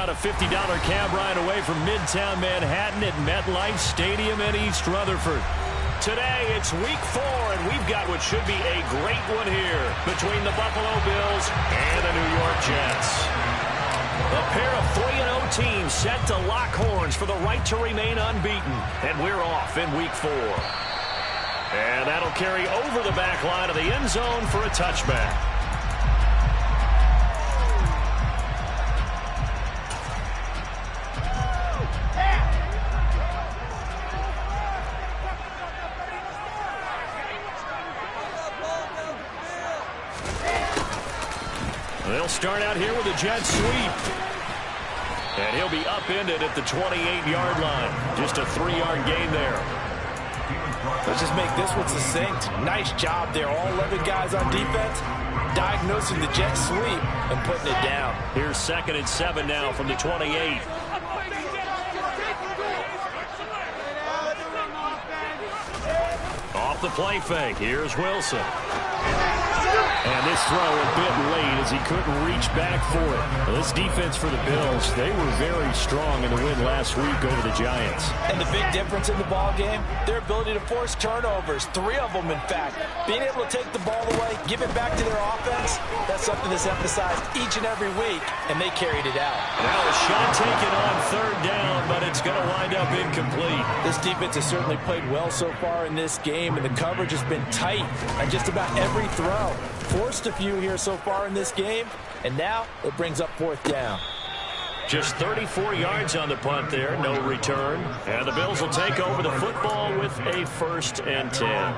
about a $50 cab ride away from Midtown Manhattan at MetLife Stadium in East Rutherford. Today, it's week 4, and we've got what should be a great one here between the Buffalo Bills and the New York Jets. A pair of 3-0 teams set to lock horns for the right to remain unbeaten, and we're off in week 4. And that'll carry over the back line of the end zone for a touchback. They'll start out here with a jet sweep. And he'll be upended at the 28-yard line. Just a 3-yard gain there. Let's just make this one succinct. Nice job there. All 11 guys on defense diagnosing the jet sweep and putting it down. Here's 2nd and 7 now from the 28. Off the play fake. Here's Wilson. And this throw a bit late as he couldn't reach back for it. Well, this defense for the Bills, they were very strong in the win last week over the Giants. And the big difference in the ball game, their ability to force turnovers, 3 of them in fact. Being able to take the ball away, give it back to their offense, that's something that's emphasized each and every week, and they carried it out. Now a shot taken on 3rd down, but it's going to wind up incomplete. This defense has certainly played well so far in this game, and the coverage has been tight on just about every throw. Forced a few here so far in this game, and now it brings up 4th down. Just 34 yards on the punt there, no return. And the Bills will take over the football with a 1st and 10.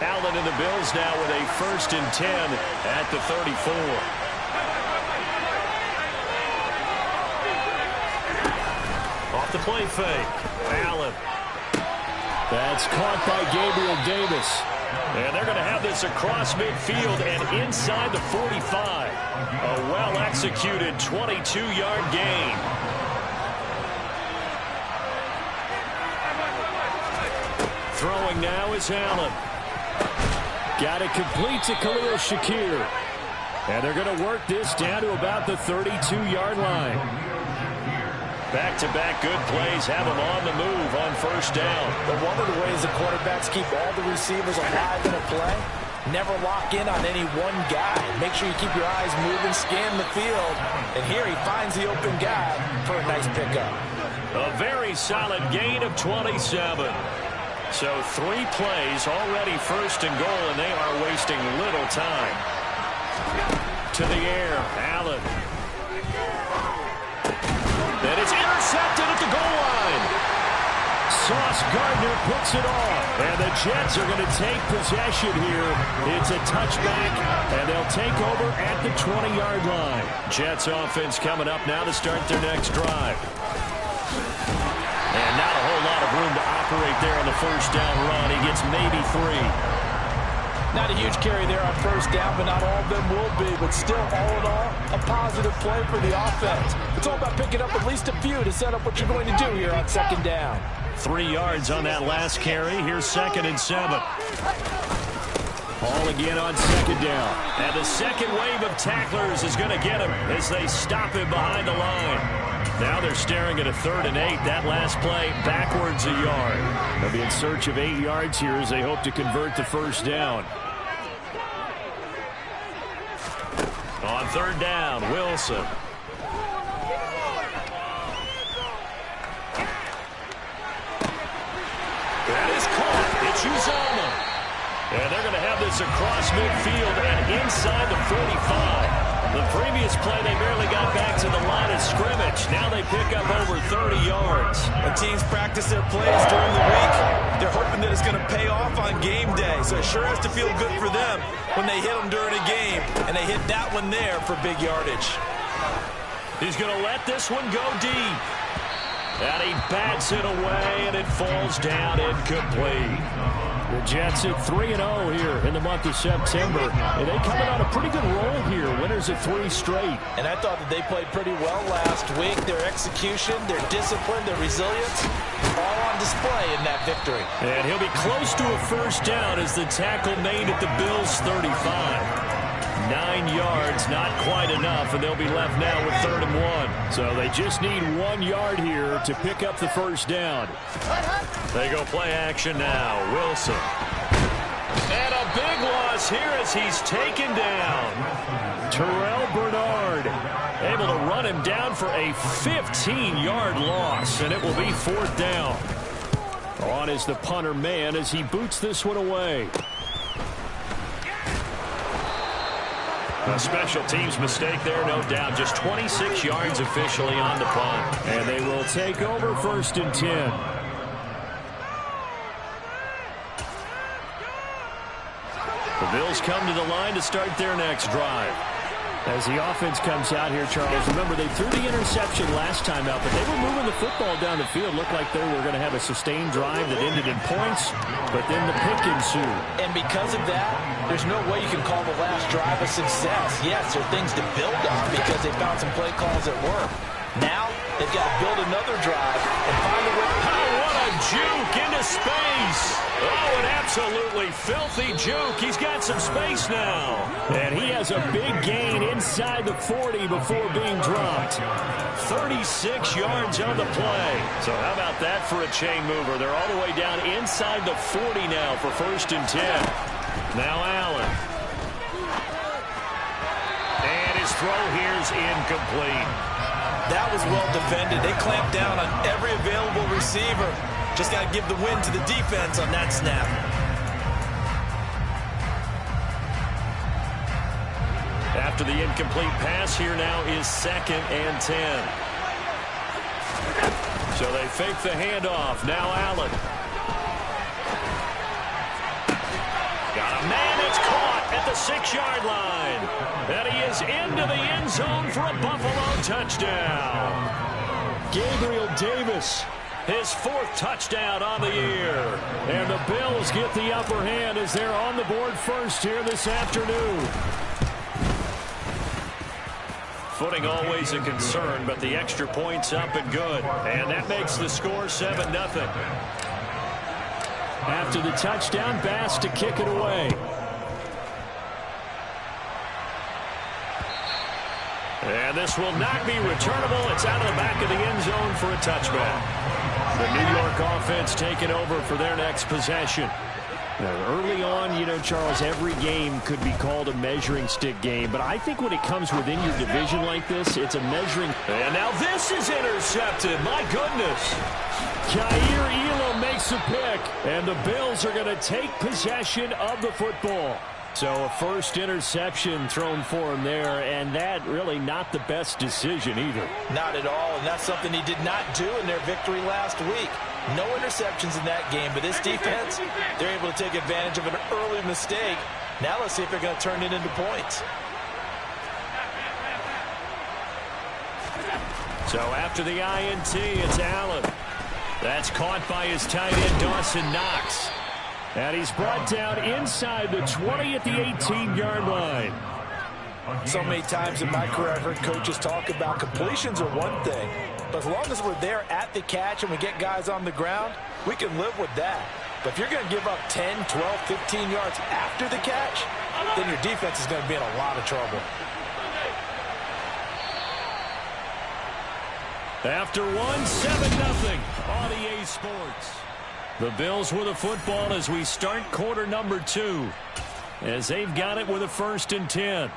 Allen and the Bills now with a 1st and 10 at the 34. Off the play fake. Allen. That's caught by Gabriel Davis. And they're going to have this across midfield and inside the 45. A well-executed 22-yard gain. Throwing now is Allen. Got it complete to Khalil Shakir. And they're going to work this down to about the 32-yard line. Back-to-back good plays have them on the move on 1st down. But one of the ways the quarterbacks keep all the receivers alive in a play, never lock in on any one guy. Make sure you keep your eyes moving, scan the field. And here he finds the open guy for a nice pickup. A very solid gain of 27. So 3 plays, already 1st and goal, and they are wasting little time. To the air, Allen. And it's intercepted at the goal line. Sauce Gardner puts it off. And the Jets are going to take possession here. It's a touchback, and they'll take over at the 20-yard line. Jets offense coming up now to start their next drive. And not a whole lot of room to operate there on the 1st down run. He gets maybe 3. Not a huge carry there on 1st down, but not all of them will be. But still, all in all, a positive play for the offense. It's all about picking up at least a few to set up what you're going to do here on 2nd down. 3 yards on that last carry. Here's 2nd and 7. Ball again on 2nd down. And the second wave of tacklers is going to get him as they stop him behind the line. Now they're staring at a 3rd and 8. That last play backwards a yard. They'll be in search of 8 yards here as they hope to convert the 1st down. On 3rd down, Wilson. That is caught. It's Uzomah. And they're going to have this across midfield and inside the 45. The previous play, they barely got back to the line of scrimmage. Now they pick up over 30 yards. When teams practice their plays during the week, they're hoping that it's going to pay off on game day. So it sure has to feel good for them when they hit them during a game. And they hit that one there for big yardage. He's going to let this one go deep. And he bats it away, and it falls down incomplete. The Jets at 3-0 here in the month of September. And they coming on a pretty good roll here. Winners of 3 straight. And I thought that they played pretty well last week. Their execution, their discipline, their resilience, all on display in that victory. And he'll be close to a first down as the tackle made at the Bills' 35. 9 yards, not quite enough, and they'll be left now with 3rd and 1. So they just need 1 yard here to pick up the first down. They go play action now. Wilson. And a big loss here as he's taken down. Terrell Bernard able to run him down for a 15-yard loss, and it will be 4th down. On is the punter man as he boots this one away. A special teams mistake there, no doubt. Just 26 yards officially on the punt. And they will take over 1st and 10. The Bills come to the line to start their next drive. As the offense comes out here, Charles, remember they threw the interception last time out, but they were moving the football down the field. Looked like they were going to have a sustained drive that ended in points, but then the pick ensued. And because of that, there's no way you can call the last drive a success. Yes, there are things to build on because they found some play calls that work. Now, they've got to build another drive and find a way. Oh, what a juke into space. Oh, an absolutely filthy juke. He's got some space now. And he has a big gain inside the 40 before being dropped. 36 yards on the play. So how about that for a chain mover? They're all the way down inside the 40 now for 1st and 10. Now Allen. And his throw here's incomplete. That was well defended. They clamped down on every available receiver. Just got to give the win to the defense on that snap. After the incomplete pass, here now is 2nd and 10. So they fake the handoff. Now Allen. Got a man that's caught at the 6-yard line. And he is into the end zone for a Buffalo touchdown. Gabriel Davis, his 4th touchdown on the year. And the Bills get the upper hand as they're on the board first here this afternoon. Footing always a concern, but the extra point's up and good. And that makes the score 7-0. After the touchdown, Bass to kick it away. And this will not be returnable. It's out of the back of the end zone for a touchback. The New York offense taking over for their next possession. Now, early on, you know, Charles, every game could be called a measuring stick game. But I think when it comes within your division like this, it's a measuring. And now this is intercepted. My goodness. Kaiir Elam makes a pick. And the Bills are going to take possession of the football. So a first interception thrown for him there, and that really not the best decision either. Not at all, and that's something he did not do in their victory last week. No interceptions in that game, but this defense, they're able to take advantage of an early mistake. Now let's see if they're going to turn it into points. So after the INT, it's Allen. That's caught by his tight end, Dawson Knox. And he's brought down inside the 20 at the 18-yard line. So many times in my career I've heard coaches talk about completions are one thing, but as long as we're there at the catch and we get guys on the ground, we can live with that. But if you're going to give up 10, 12, 15 yards after the catch, then your defense is going to be in a lot of trouble. After 7-0 on EA Sports. The Bills with a football as we start quarter number 2. As they've got it with a 1st and 10.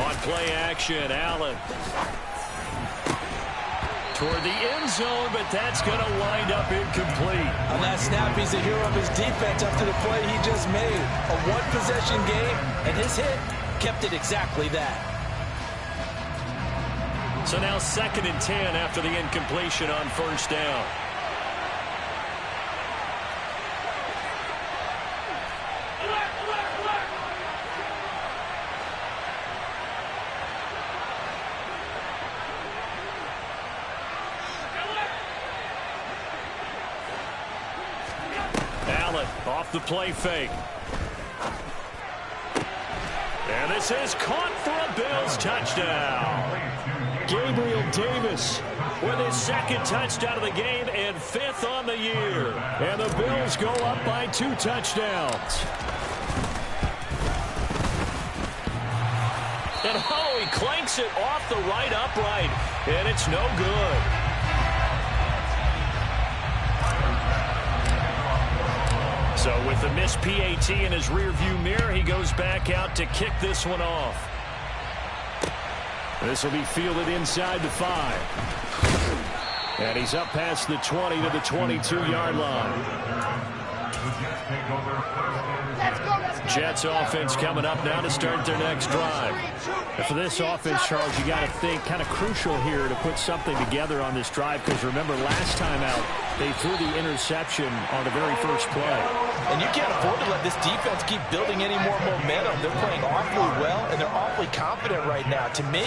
On play action, Allen. Toward the end zone, but that's going to wind up incomplete. On that snap, he's a hero of his defense after the play he just made. A one-possession game, and his hit kept it exactly that. So now 2nd and 10 after the incompletion on 1st down. it off the play fake. And this is caught for a Bills touchdown. Gabriel Davis with his second touchdown of the game and 5th on the year. And the Bills go up by 2 touchdowns. And he clanks it off the right upright. And it's no good. So with the missed PAT in his rearview mirror, he goes back out to kick this one off. This will be fielded inside the 5. And he's up past the 20 to the 22-yard line. Jets offense coming up now to start their next drive. And for this offense, Charles, you got to think kind of crucial here to put something together on this drive, because remember last time out they threw the interception on the very first play. And you can't afford to let this defense keep building any more momentum. They're playing awfully well, and they're awfully confident right now. To me,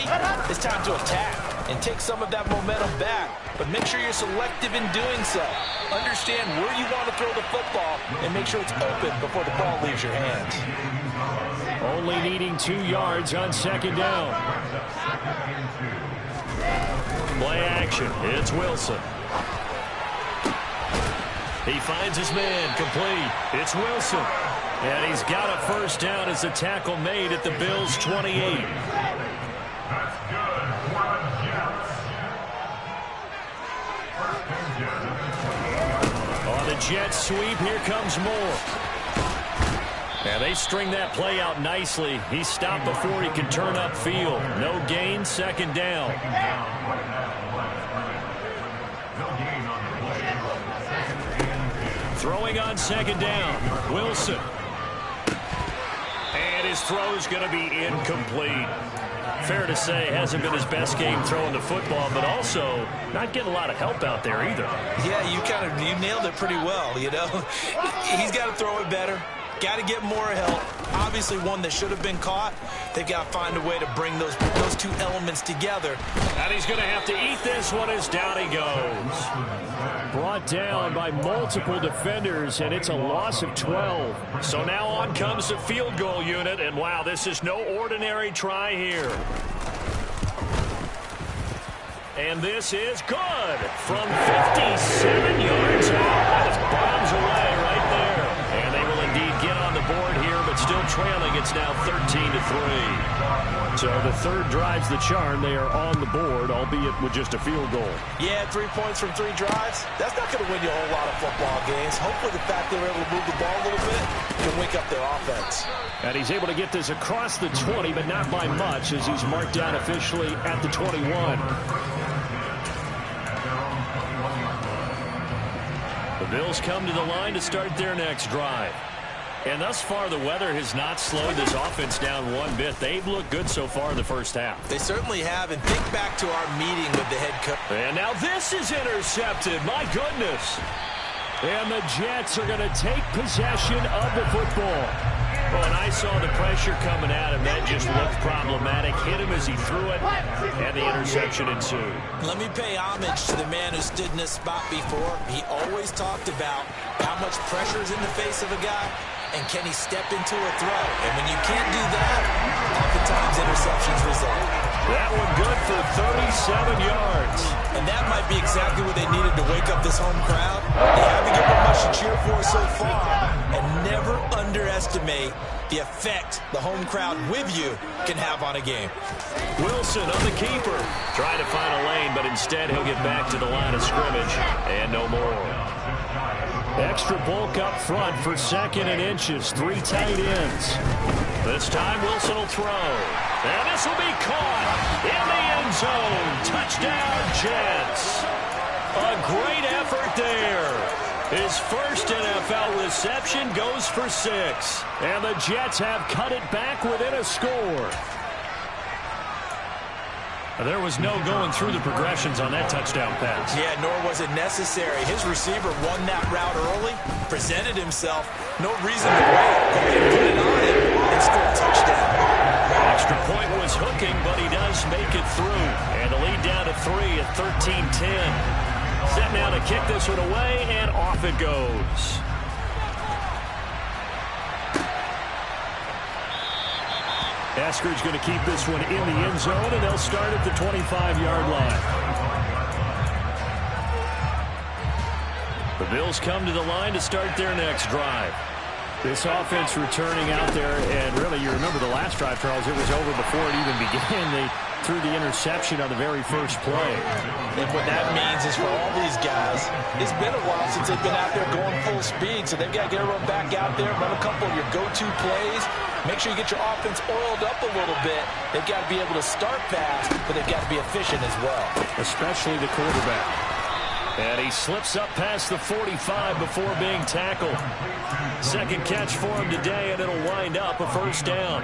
it's time to attack and take some of that momentum back. But make sure you're selective in doing so. Understand where you want to throw the football and make sure it's open before the ball leaves your hands. Only needing 2 yards on second down. Play action. It's Wilson. He finds his man complete. It's Wilson. And he's got a first down as a tackle made at the Bills' 28. On the Jets sweep, here comes Moore. And they string that play out nicely. He stopped before he could turn upfield. No gain, second down. Throwing on second down, Wilson. And his throw's going to be incomplete. Fair to say, hasn't been his best game throwing the football, but also not getting a lot of help out there either. Yeah, you nailed it pretty well, you know. He's got to throw it better. Got to get more help. Obviously one that should have been caught. They've got to find a way to bring those 2 elements together. And he's going to have to eat this one as down he goes. Brought down by multiple defenders, and it's a loss of 12. So now on comes the field goal unit, and wow, this is no ordinary try here. And this is good from 57 yards out. That is bombs away right there. And they will indeed get on the board here, but still trailing. It's now 13-3. So the third drive's the charm. They are on the board, albeit with just a field goal. Yeah, 3 points from 3 drives. That's not going to win you a whole lot of football games. Hopefully the fact they were able to move the ball a little bit can wake up their offense. And he's able to get this across the 20, but not by much, as he's marked down officially at the 21. The Bills come to the line to start their next drive. And thus far, the weather has not slowed this offense down one bit. They've looked good so far in the first half. They certainly have. And think back to our meeting with the head coach. And now this is intercepted. My goodness. And the Jets are going to take possession of the football. Well, and I saw the pressure coming at him. That just looked problematic. Hit him as he threw it, and the interception ensued. Let me pay homage to the man who stood in this spot before. He always talked about how much pressure is in the face of a guy, and can he step into a throw. And when you can't do that, oftentimes interceptions result. That one good for 37 yards. And that might be exactly what they needed to wake up this home crowd. They haven't given much to cheer for so far. And never underestimate the effect the home crowd with you can have on a game. Wilson on the keeper. Trying to find a lane, but instead he'll get back to the line of scrimmage. And no more. Extra bulk up front for second and inches. 3 tight ends. This time Wilson will throw. And this will be caught in the end zone. Touchdown, Jets. A great effort there. His first NFL reception goes for 6. And the Jets have cut it back within a score. There was no going through the progressions on that touchdown pass. Yeah, nor was it necessary. His receiver won that route early, presented himself. No reason to wait. Go ahead and put it on him and score a touchdown. Extra point was hooking, but he does make it through. And the lead down to 3 at 13-10. Set now to kick this one away, and off it goes. Eskridge going to keep this one in the end zone, and they'll start at the 25-yard line. The Bills come to the line to start their next drive. This offense returning out there, and really, you remember the last drive, Charles, it was over before it even began. They threw the interception on the very first play. And what that means is for all these guys, it's been a while since they've been out there going full speed, so they've got to get everyone back out there, run a couple of your go-to plays, make sure you get your offense oiled up a little bit. They've got to be able to start fast, but they've got to be efficient as well. Especially the quarterback. And he slips up past the 45 before being tackled. Second catch for him today, and it'll wind up a first down.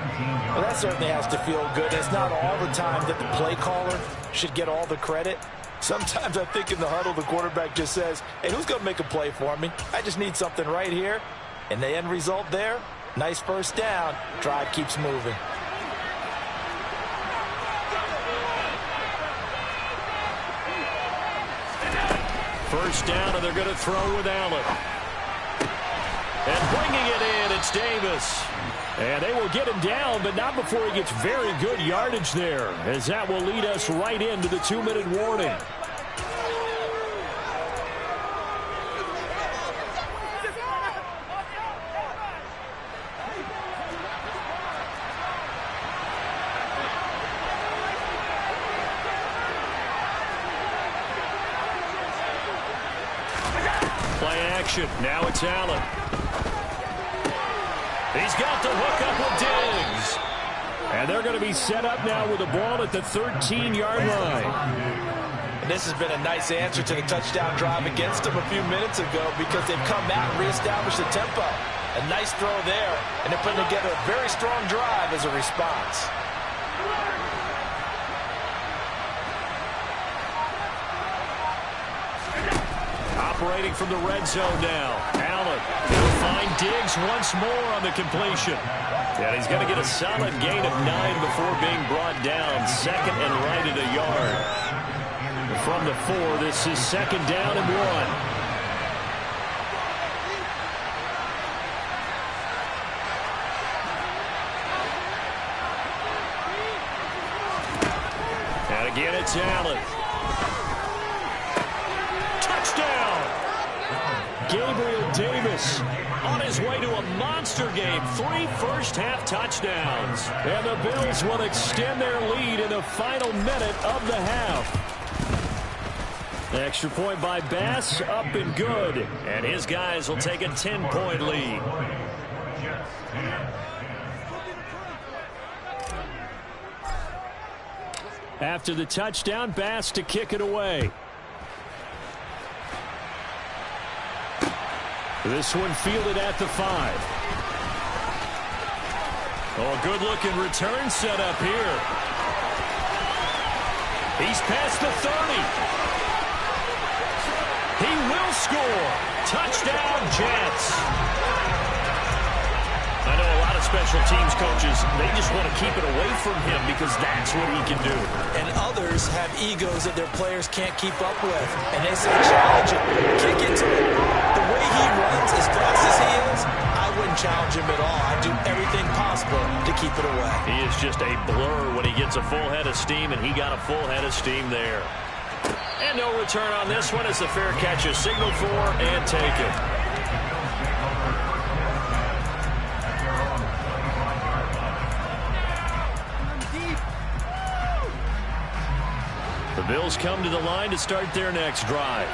Well, that certainly has to feel good. It's not all the time that the play caller should get all the credit. Sometimes I think in the huddle, the quarterback just says, hey, who's going to make a play for me? I just need something right here. And the end result there, nice first down. Drive keeps moving. First down, and they're going to throw with Allen. And bringing it in, it's Davis. And they will get him down, but not before he gets very good yardage there, as that will lead us right into the 2-minute warning. Now it's Allen. He's got the hook up with Diggs. And they're going to be set up now with the ball at the 13-yard line. And this has been a nice answer to the touchdown drive against them a few minutes ago because they've come out and reestablished the tempo. A nice throw there, and they're putting together a very strong drive as a response. Operating from the red zone now. Allen will find Diggs once more on the completion. And he's going to get a solid gain of 9 before being brought down. Second and right at a yard. From the 4, this is second down and 1. And again, it's Allen. Gabriel Davis on his way to a monster game. 3 first-half touchdowns. And the Bills will extend their lead in the final minute of the half. The extra point by Bass, up and good. And his guys will take a 10-point lead. After the touchdown, Bass to kick it away. This one fielded at the 5. Oh, good-looking return set up here. He's past the 30. He will score. Touchdown, Jets. I know a lot of special teams coaches, they just want to keep it away from him because that's what he can do. And others have egos that their players can't keep up with. And they say, challenge it, kick it to him. The way he runs as fast as he is, I wouldn't challenge him at all. I'd do everything possible to keep it away. He is just a blur when he gets a full head of steam, and he got a full head of steam there. And no return on this one as the fair catch is signaled for and taken. The Bills come to the line to start their next drive.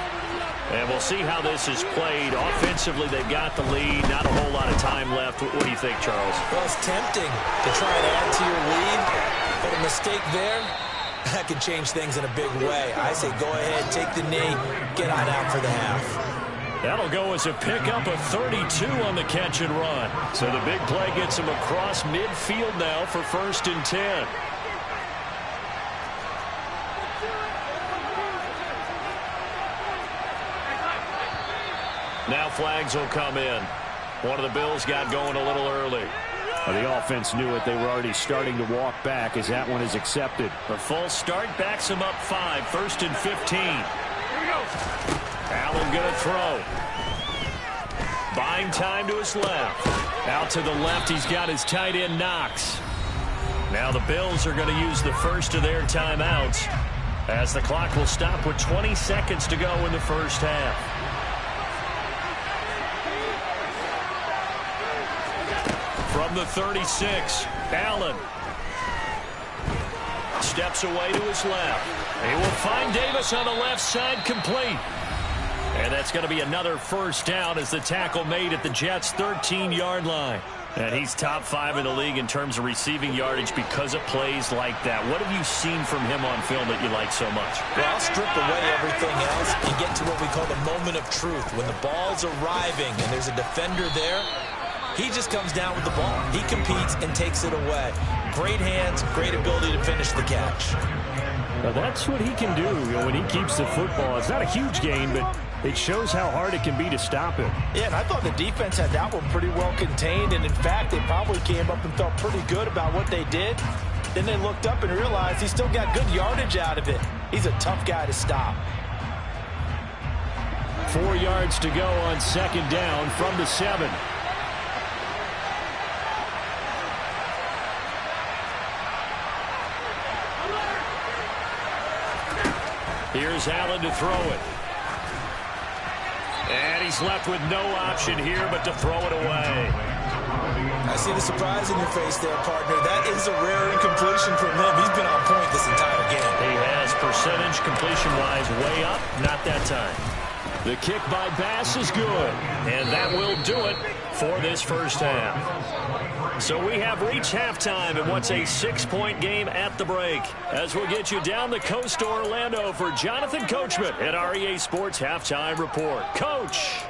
And we'll see how this is played. Offensively, they've got the lead. Not a whole lot of time left. What do you think, Charles? Well, it's tempting to try and add to your lead. But a mistake there, that can change things in a big way. I say go ahead, take the knee, get on out for the half. That'll go as a pickup of 32 on the catch and run. So the big play gets him across midfield now for 1st and 10. Now flags will come in. One of the Bills got going a little early. The offense knew it. They were already starting to walk back as that one is accepted. The full start backs him up 5. 1st and 15. Here we go. Allen going to throw. Buying time to his left. Out to the left, he's got his tight end Knox. Now the Bills are going to use the first of their timeouts as the clock will stop with 20 seconds to go in the first half. From the 36, Allen steps away to his left. He will find Davis on the left side, complete. And that's going to be another first down as the tackle made at the Jets' 13-yard line. And he's top 5 in the league in terms of receiving yardage because of plays like that. What have you seen from him on film that you like so much? Well, I'll strip away everything else and get to what we call the moment of truth. When the ball's arriving and there's a defender there, he just comes down with the ball. He competes and takes it away. Great hands, great ability to finish the catch. Now that's what he can do, when he keeps the football. It's not a huge gain, but it shows how hard it can be to stop him. Yeah, and I thought the defense had that one pretty well contained, and in fact, they probably came up and felt pretty good about what they did. Then they looked up and realized he still got good yardage out of it. He's a tough guy to stop. 4 yards to go on second down from the 7. Here's Allen to throw it. And he's left with no option here but to throw it away. I see the surprise in your face there, partner. That is a rare incompletion from him. He's been on point this entire game. He has percentage completion-wise way up. Not that time. The kick by Bass is good. And that will do it for this first half. So we have reached halftime in what's a 6-point game at the break. As we'll get you down the coast to Orlando for Jonathan Coachman at our EA Sports Halftime Report. Coach.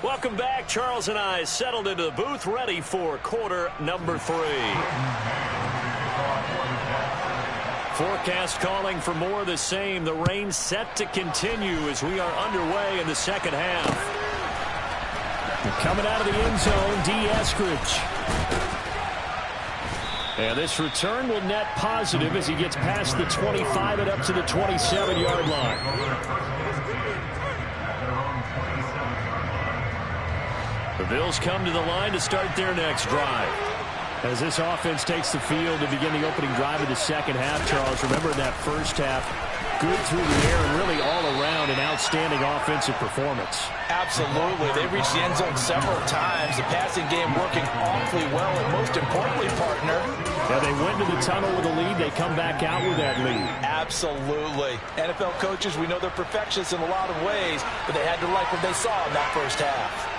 Welcome back. Charles and I settled into the booth, ready for quarter number 3. Forecast calling for more of the same. The rain set to continue as we are underway in the second half. Coming out of the end zone, D. Eskridge. And this return will net positive as he gets past the 25 and up to the 27-yard line. The Bills come to the line to start their next drive. As this offense takes the field to begin the opening drive of the second half, Charles, remember in that first half, good through the air and really all around an outstanding offensive performance. Absolutely. They reached the end zone several times. The passing game working awfully well, and most importantly, partner. Now they went to the tunnel with a lead. They come back out with that lead. Absolutely. NFL coaches, we know they're perfectionists in a lot of ways, but they had to like what they saw in that first half.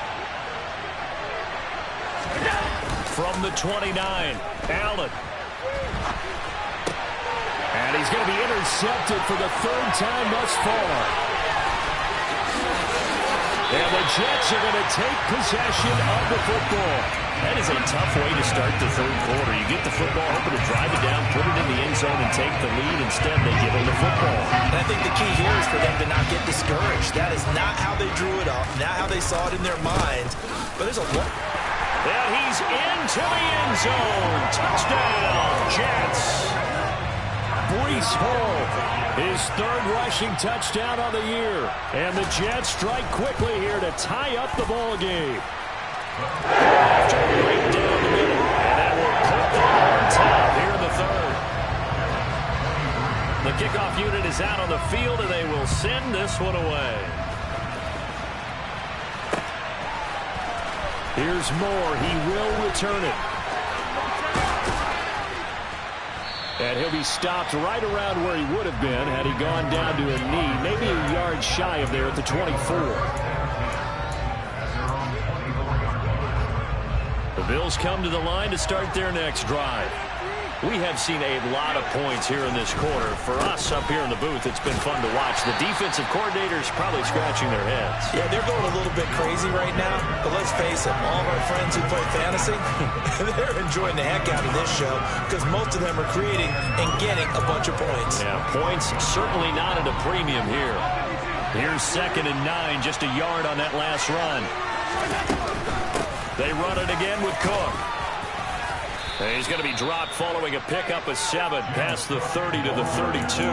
From the 29, Allen. And he's going to be intercepted for the 3rd time thus far. And the Jets are going to take possession of the football. That is a tough way to start the 3rd quarter. You get the football, hoping to drive it down, put it in the end zone, and take the lead. Instead, they give them the football. And I think the key here is for them to not get discouraged. That is not how they drew it up, not how they saw it in their minds. But there's a lot. And he's into the end zone. Touchdown, Jets. Breece Hall, his 3rd rushing touchdown of the year. And the Jets strike quickly here to tie up the ball game. After a break down the middle. And that will put them on top here in the 3rd. The kickoff unit is out on the field, and they will send this one away. Here's Moore. He will return it. And he'll be stopped right around where he would have been had he gone down to a knee, maybe a yard shy of there at the 24. The Bills come to the line to start their next drive. We have seen a lot of points here in this quarter. For us up here in the booth, it's been fun to watch. The defensive coordinators probably scratching their heads. Yeah, they're going a little bit crazy right now. But let's face it, all of our friends who play fantasy, they're enjoying the heck out of this show because most of them are creating and getting a bunch of points. Yeah, points certainly not at a premium here. Here's 2nd and 9, just a yard on that last run. They run it again with Cook. He's going to be dropped following a pickup of 7 past the 30 to the 32.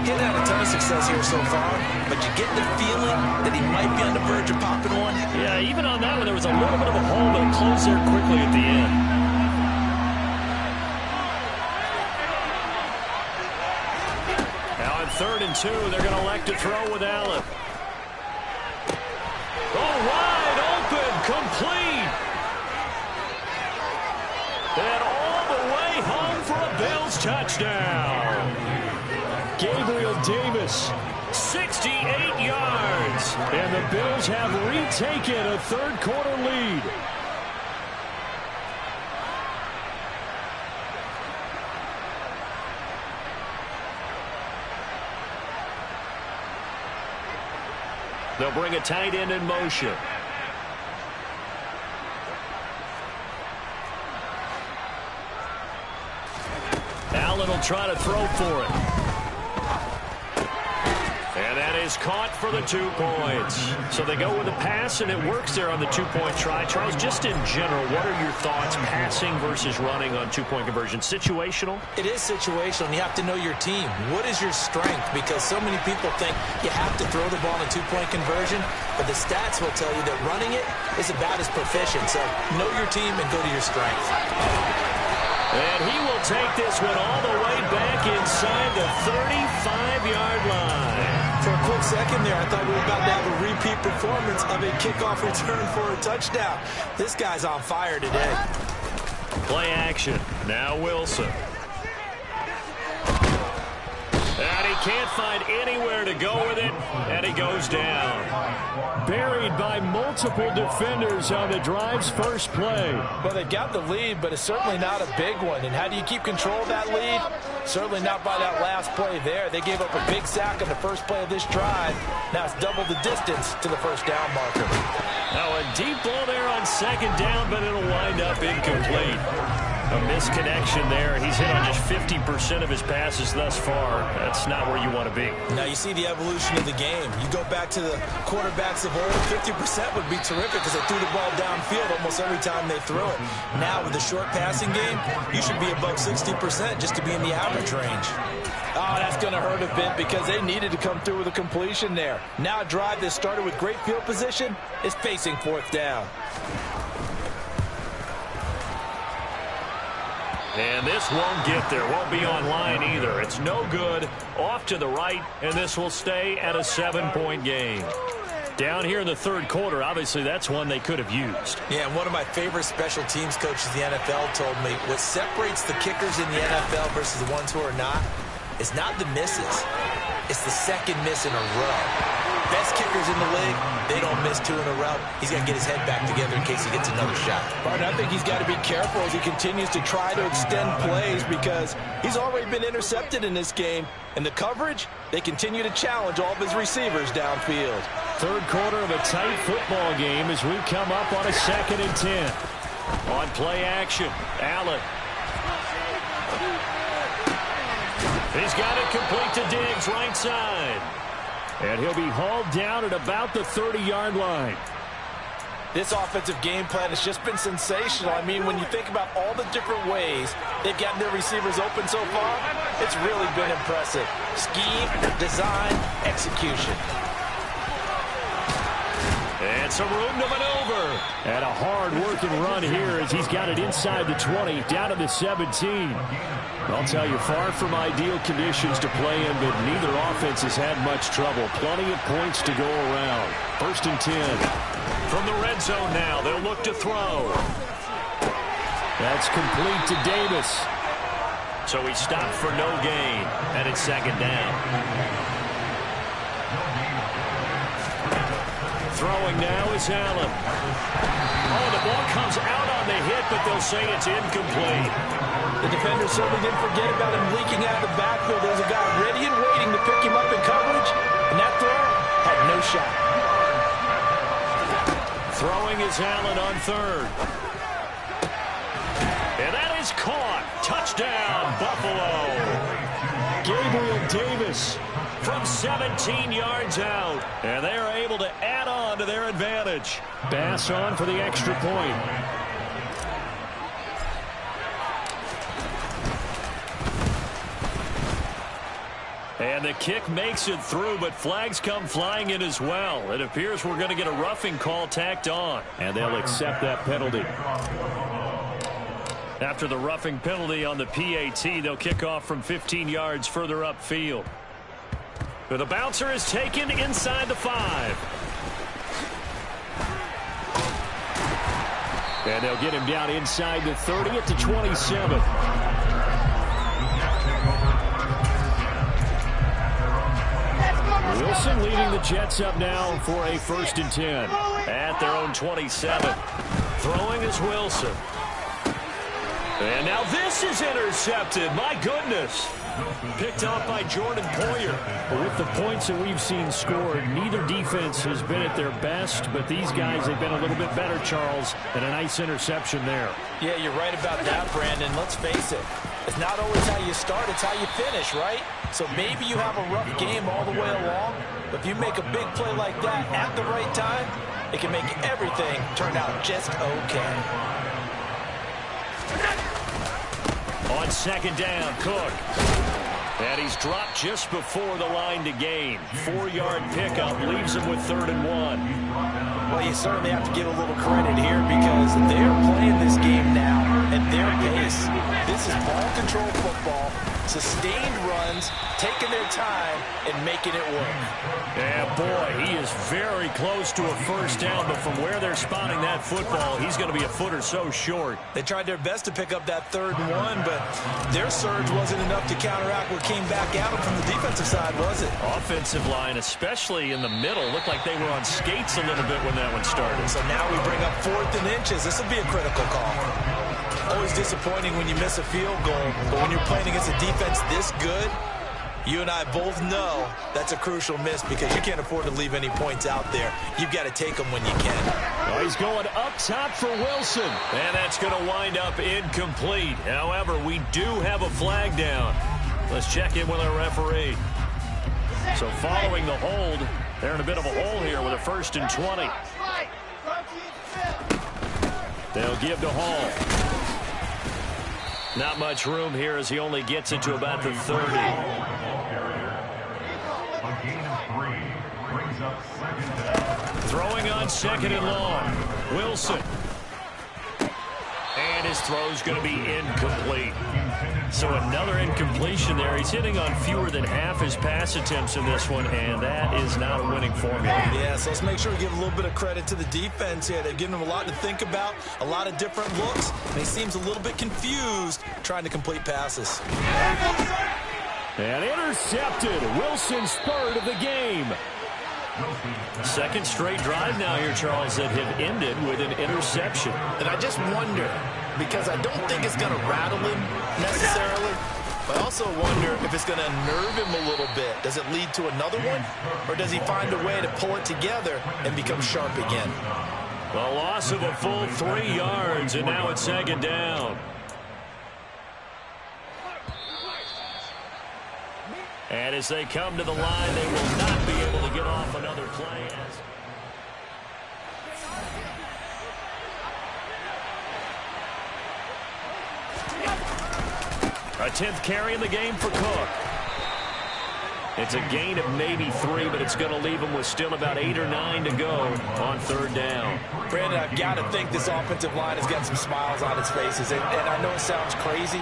He hasn't had a ton of success here so far, but you get the feeling that he might be on the verge of popping one. Yeah, even on that one, there was a little bit of a hole, but it closed there quickly at the end. Now on 3rd and 2, they're going to elect to throw with Allen. Oh, wide open, complete. And all the way home for a Bills touchdown. Gabriel Davis, 68 yards. And the Bills have retaken a third-quarter lead. They'll bring a tight end in motion. Allen will try to throw for it. And that is caught for the 2 points. So they go with a pass, and it works there on the 2-point try. Charles, just in general, what are your thoughts passing versus running on 2-point conversion? Situational? It is situational, and you have to know your team. What is your strength? Because so many people think you have to throw the ball in a 2-point conversion, but the stats will tell you that running it is about as proficient. So know your team and go to your strength. And he will take this one all the way back inside the 35-yard line. For a quick second there, I thought we were about to have a repeat performance of a kickoff return for a touchdown. This guy's on fire today. Play action. Now Wilson. And he can't find anywhere to go with it, and he goes down. Buried by multiple defenders on the drive's first play. Well, they got the lead, but it's certainly not a big one. And how do you keep control of that lead? Certainly not by that last play there. They gave up a big sack on the first play of this drive. Now it's double the distance to the first down marker. Now a deep ball there on 2nd down, but it'll wind up incomplete. A misconnection there. He's hit on just 50% of his passes thus far. That's not where you want to be. Now you see the evolution of the game. You go back to the quarterbacks of old, 50% would be terrific because they threw the ball downfield almost every time they threw it. Now with the short passing game, you should be above 60% just to be in the average range. Oh, that's going to hurt a bit because they needed to come through with a completion there. Now a drive that started with great field position is facing 4th down. And this won't get there. Won't be online either. It's no good. Off to the right, and this will stay at a 7-point game. Down here in the 3rd quarter, obviously that's one they could have used. Yeah, and one of my favorite special teams coaches in the NFL told me what separates the kickers in the NFL versus the ones who are not is not the misses. It's the second miss in a row. Best kickers in the league, they don't miss 2 in a row. He's got to get his head back together in case he gets another shot. But I think he's got to be careful as he continues to try to extend plays because he's already been intercepted in this game. And the coverage, they continue to challenge all of his receivers downfield. 3rd quarter of a tight football game as we come up on a 2nd and 10. On play action, Allen. He's got it complete to Diggs, right side. And he'll be hauled down at about the 30-yard line. This offensive game plan has just been sensational. I mean, when you think about all the different ways they've gotten their receivers open so far, it's really been impressive. Scheme, design, execution. And some room to maneuver. And a hard-working run here as he's got it inside the 20, down to the 17. I'll tell you, far from ideal conditions to play in, but neither offense has had much trouble. Plenty of points to go around. 1st and 10. From the red zone now, they'll look to throw. That's complete to Davis. So he stopped for no gain, and it's 2nd down. Throwing now is Allen. Oh, the ball comes out on the hit, but they'll say it's incomplete. The defender certainly didn't forget about him leaking out of the backfield. There's a guy ready and waiting to pick him up in coverage, and that throw had no shot. Throwing is Allen on 3rd. And that is caught. Touchdown, Buffalo. Gabriel Davis from 17 yards out. And they are able to add on to their advantage. Bass on for the extra point. And the kick makes it through, but flags come flying in as well. It appears we're going to get a roughing call tacked on, and they'll accept that penalty. After the roughing penalty on the PAT, they'll kick off from 15 yards further upfield. But the bouncer is taken inside the 5. And they'll get him down inside the 30 at the 27. Wilson leading the Jets up now for a 1st and 10 at their own 27. Throwing is Wilson. And now this is intercepted. My goodness. Picked off by Jordan Poyer. With the points that we've seen scored, neither defense has been at their best, but these guys, they've been a little bit better, Charles, and a nice interception there. Yeah, you're right about that, Brandon. Let's face it. It's not always how you start, it's how you finish, right? So maybe you have a rough game all the way along, but if you make a big play like that at the right time, it can make everything turn out just okay. On 2nd down, Cook. And he's dropped just before the line to gain. 4-yard pickup leaves him with 3rd and 1. Well, you certainly have to give a little credit here because they're playing this game now at their pace. This is ball control football, sustained runs, taking their time, and making it work. Yeah, boy, he is very close to a 1st down, but from where they're spotting that football, he's going to be a foot or so short. They tried their best to pick up that 3rd and 1, but their surge wasn't enough to counteract what came back at them from the defensive side, was it? Offensive line, especially in the middle, looked like they were on skates a little bit when that one started. So now we bring up 4th and inches. This will be a critical call. Always disappointing when you miss a field goal, but when you're playing against a defense this good, you and I both know that's a crucial miss because you can't afford to leave any points out there. You've got to take them when you can. Oh, he's going up top for Wilson. And that's going to wind up incomplete. However, we do have a flag down. Let's check in with our referee. So following the hold, they're in a bit of a hole here with a 1st and 20. They'll give to Hall. Not much room here as he only gets it to about the 30. Throwing on 2nd and long. Wilson. And his throw's going to be incomplete. So another incompletion there. He's hitting on fewer than half his pass attempts in this one, and that is not a winning formula. Yeah, so let's make sure we give a little bit of credit to the defense here. They've given him a lot to think about, a lot of different looks, and he seems a little bit confused trying to complete passes. And intercepted. Wilson's 3rd of the game. 2nd straight drive now here, Charles, that have ended with an interception. And I just wonder, because I don't think it's going to rattle him necessarily, but I also wonder if it's going to nerve him a little bit. Does it lead to another one? Or does he find a way to pull it together and become sharp again? The loss of a full 3 yards, and now it's 2nd down. And as they come to the line, they will not be able to get off another play. A 10th carry in the game for Cook. It's a gain of maybe 3, but it's going to leave him with still about 8 or 9 to go on 3rd down. Brandon, I've got to think this offensive line has got some smiles on its faces. And I know it sounds crazy,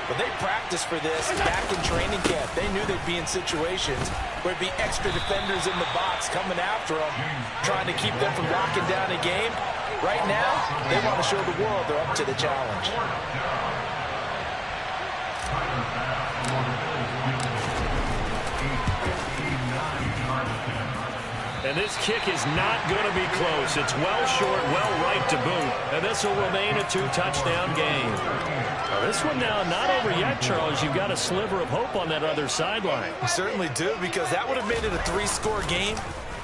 but they practiced for this back in training camp. They knew they'd be in situations where it'd be extra defenders in the box coming after them, trying to keep them from locking down a game. Right now, they want to show the world they're up to the challenge. And this kick is not going to be close. It's well short, well right to boot. And this will remain a 2-touchdown game. Now this one now not over yet, Charles. You've got a sliver of hope on that other sideline. You certainly do, because that would have made it a 3-score game,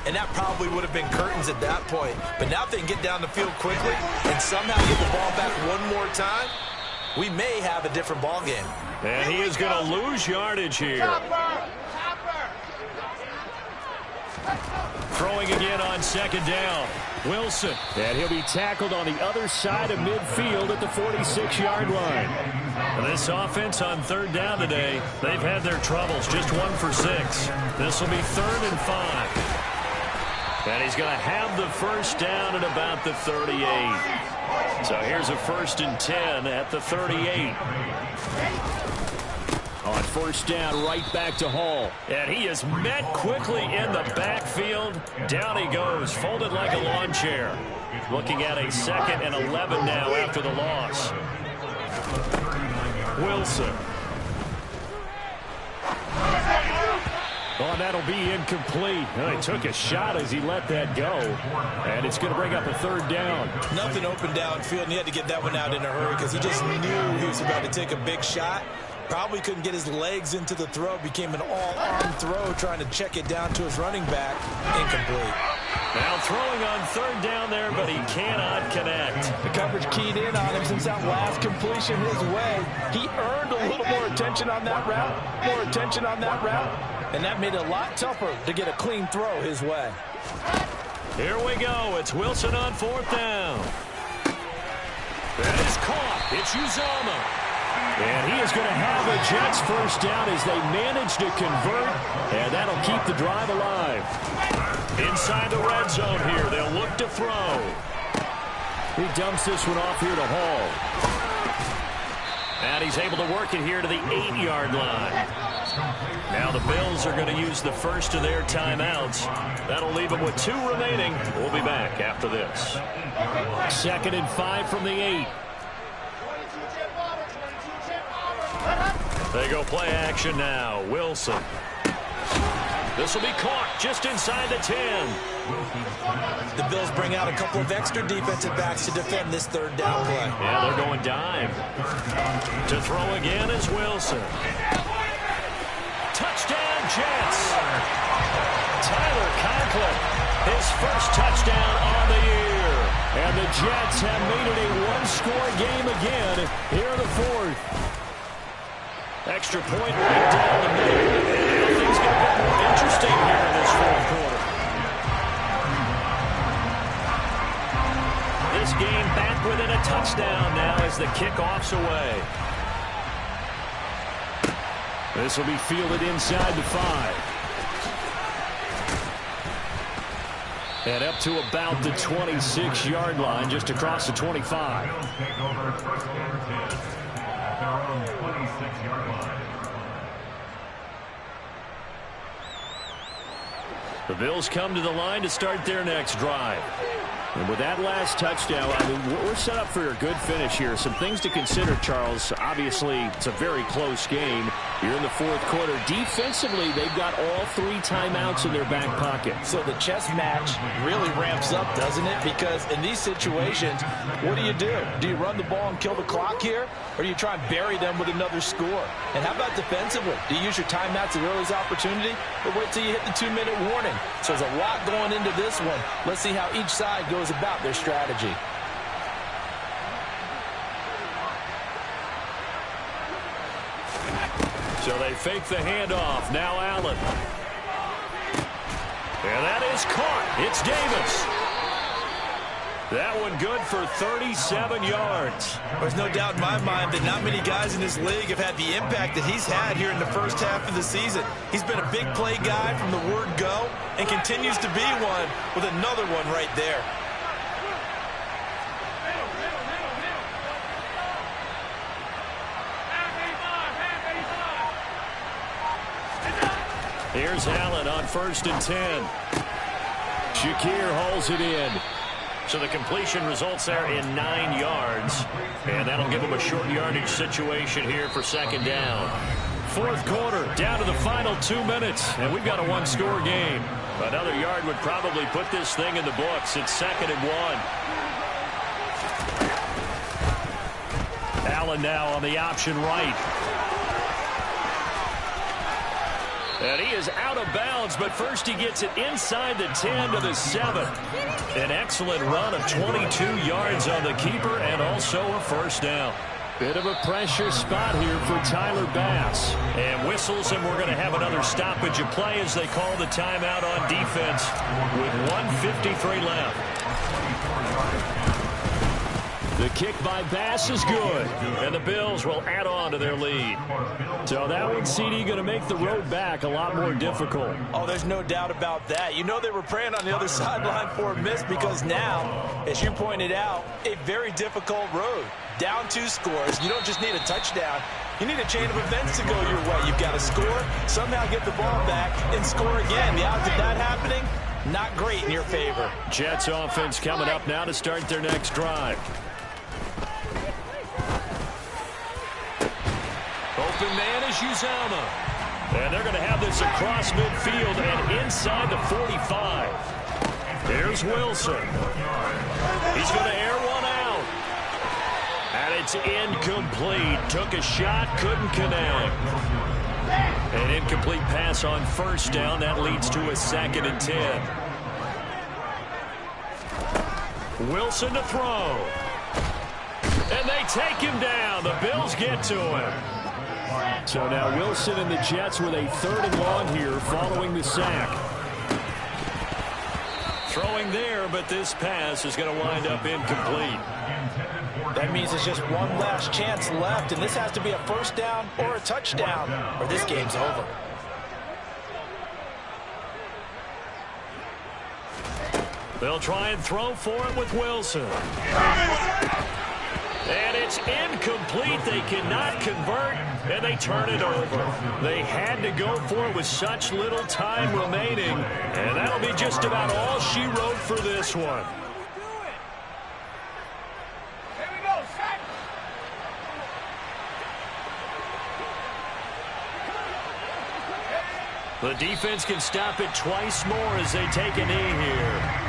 and that probably would have been curtains at that point. But now if they can get down the field quickly and somehow get the ball back one more time, we may have a different ball game. And he is going to lose yardage here. Throwing again on 2nd down. Wilson, and he'll be tackled on the other side of midfield at the 46-yard line. And this offense on third down today, they've had their troubles, just 1 for 6. This will be 3rd and 5. And he's going to have the first down at about the 38. So here's a 1st and 10 at the 38. On first down, right back to Hall. And he is met quickly in the backfield. Down he goes, folded like a lawn chair. Looking at a 2nd and 11 now after the loss. Wilson. Oh, that'll be incomplete. He took a shot as he let that go. And it's going to bring up a 3rd down. Nothing open downfield, and he had to get that one out in a hurry because he just knew he was about to take a big shot. Probably couldn't get his legs into the throw. Became an all-arm throw trying to check it down to his running back. Incomplete. Now throwing on 3rd down there, but he cannot connect. The coverage keyed in on him since that last completion his way. He earned a little more attention on that route. And that made it a lot tougher to get a clean throw his way. Here we go. It's Wilson on 4th down. That is caught. It's Uzomah. And he is going to have a Jets first down as they manage to convert. And that'll keep the drive alive. Inside the red zone here. They'll look to throw. He dumps this one off here to Hall. And he's able to work it here to the 8-yard line. Now the Bills are going to use the first of their timeouts. That'll leave them with 2 remaining. We'll be back after this. 2nd and 5 from the 8. They go play action now. Wilson. This will be caught just inside the 10. The Bills bring out a couple of extra defensive backs to defend this 3rd down play. Yeah, they're going dime. To throw again is Wilson. Touchdown, Jets. Tyler Conklin, his first touchdown on the year. And the Jets have made it a 1-score game again here in the 4th. Extra point right down the middle. And things get a bit more interesting here in this 4th quarter. This game back within a touchdown now as the kickoff's away. This will be fielded inside the 5. And up to about the 26-yard line, just across the 25. The Bills come to the line to start their next drive. And with that last touchdown, I mean, we're set up for a good finish here. Some things to consider, Charles. Obviously, it's a very close game. You're in the 4th quarter. Defensively, they've got all 3 timeouts in their back pocket. So the chess match really ramps up, doesn't it? Because in these situations, what do? Do you run the ball and kill the clock here? Or do you try and bury them with another score? And how about defensively? Do you use your timeouts at earliest opportunity? Or wait till you hit the 2-minute warning? So there's a lot going into this one. Let's see how each side goes about their strategy. So they fake the handoff. Now Allen. And that is caught. It's Davis. That one good for 37 yards. There's no doubt in my mind that not many guys in this league have had the impact that he's had here in the first half of the season. He's been a big play guy from the word go and continues to be one with another one right there. Here's Allen on 1st and 10. Shakir hauls it in. So the completion results there in 9 yards. And that'll give them a short yardage situation here for 2nd down. 4th quarter, down to the final 2 minutes. And we've got a 1-score game. Another yard would probably put this thing in the books. It's 2nd and 1. Allen now on the option right. And he is out of bounds, but first he gets it inside the 10 to the 7. An excellent run of 22 yards on the keeper and also a first down. Bit of a pressure spot here for Tyler Bass. And whistles, and we're going to have another stoppage of play as they call the timeout on defense with 1:53 left. The kick by Bass is good, and the Bills will add on to their lead. So that one, CD, going to make the road back a lot more difficult. Oh, there's no doubt about that. You know they were praying on the other sideline for a miss because now, as you pointed out, a very difficult road. Down 2 scores. You don't just need a touchdown. You need a chain of events to go your way. You've got to score, somehow get the ball back, and score again. The odds of that happening, not great in your favor. Jets offense coming up now to start their next drive. Open man is Uzomah. And they're going to have this across midfield and inside the 45. Here's Wilson. He's going to air one out. And it's incomplete. Took a shot, couldn't connect. An incomplete pass on first down. That leads to a 2nd and 10. Wilson to throw. And they take him down. The Bills get to him. So now Wilson and the Jets with a 3rd and long here following the sack. Throwing there, but this pass is going to wind up incomplete. That means there's just one last chance left, and this has to be a first down or a touchdown, or this game's over. They'll try and throw for it with Wilson. And it's incomplete. They cannot convert, and they turn it over. They had to go for it with such little time remaining, and that'll be just about all she wrote for this one. The defense can stop it twice more as they take a knee here.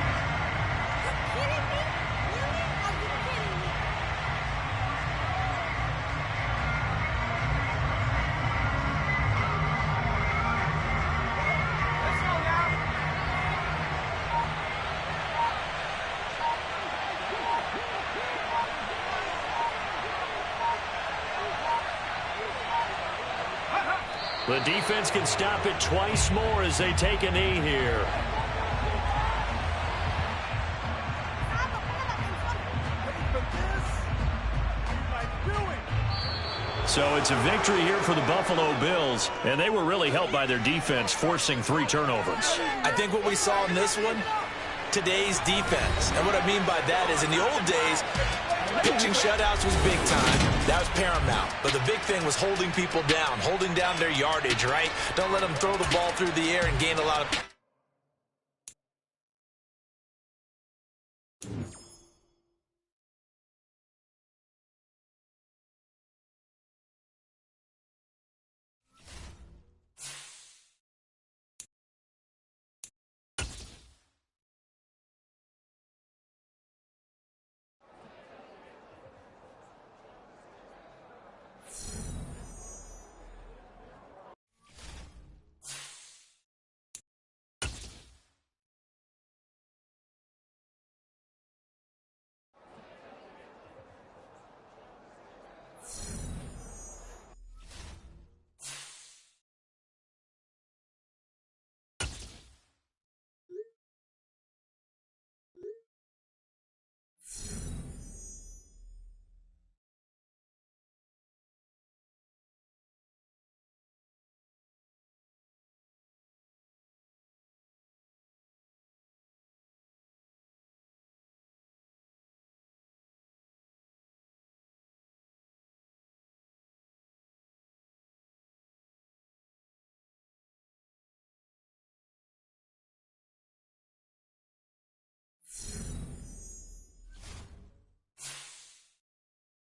The defense can stop it twice more as they take a knee here. So it's a victory here for the Buffalo Bills, and they were really helped by their defense, forcing 3 turnovers. I think what we saw in this one, today's defense. And what I mean by that is in the old days, pitching shutouts was big time. That was paramount. But the big thing was holding people down, holding down their yardage, right? Don't let them throw the ball through the air and gain a lot of...